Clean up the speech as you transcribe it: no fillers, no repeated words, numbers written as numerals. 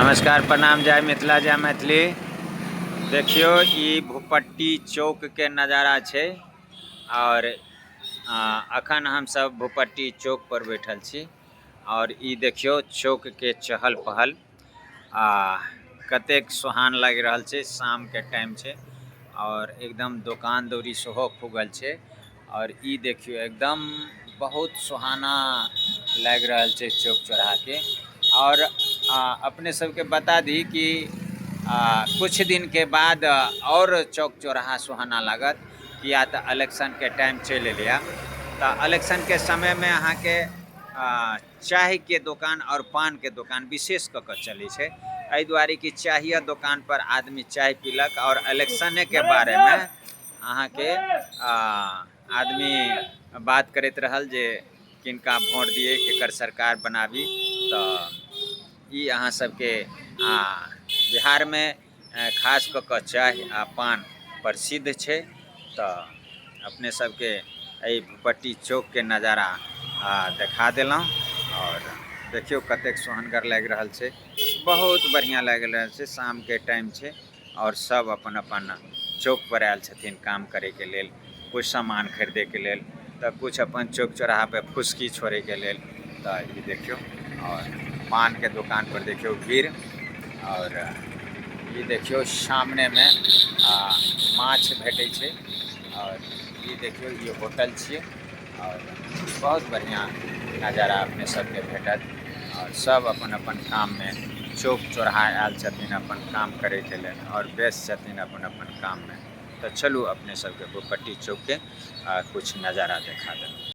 नमस्कार, प्रणाम, जय मिथिला, जय मैथिली। देखियो ई भूपट्टी चौक के नज़ारा छै और अखन हम सब भूपट्टी चौक पर बैठल छी और ई देखियो चौक के चहल पहल कतेक सुहान लागि रहल छै। शाम के टाइम छै और एकदम दुकान दौरी सेहो खुगल छै और ई देखियो एकदम बहुत सुहाना लागि रहल छै चौक चौराहा के। और अपने सबके बता दी कि कुछ दिन के बाद और चौक चौराहा सुहाना लागत, किया तो इलेक्शन के टाइम चल एलिया। तो इलेक्शन के समय में अहाँ के चाय के दुकान और पान के दुकान विशेष क के चले छै, एहि दुआरे कि चाय दुकान पर आदमी चाय पीलक और इलेक्शन के बारे में अहाँ के आदमी बात करते रहल जे किनका वोट दिए, केकर सरकार बनाबी। तो ई अहाँ सबके बिहार में खास क के चाय आ पान प्रसिद्ध छै। तो अपने सबके भूपट्टी चौक के नज़ारा देखा देलहुँ और देखियो कतेक सुहनगर लागि रहल छै, बहुत बढ़िया लागि रहल छै। शाम के टाइम छै और सब अपन अपन चौक पर आयल छथिन काम करे के लेल, कुछ सामान खरीदे के लेल, तो कुछ अपन चौक चौराहा पे फुसकी छोड़े के लेल। तो ये देखियो और पान के दुकान पर देखियो भीड़ और ये देखियो सामने में माछ भेटे छै और ये देखियो ये होटल छिए और बहुत बढ़िया नज़ारा अपने सबके भेटत और सब अपन अपन काम में चौक चौराहा आयल छथिन अपन काम करे के लेल और व्यस्त छथिन अपन अपन काम में। तो चलू अपने सबके भूपट्टी चौक के कुछ नज़ारा देखा दें।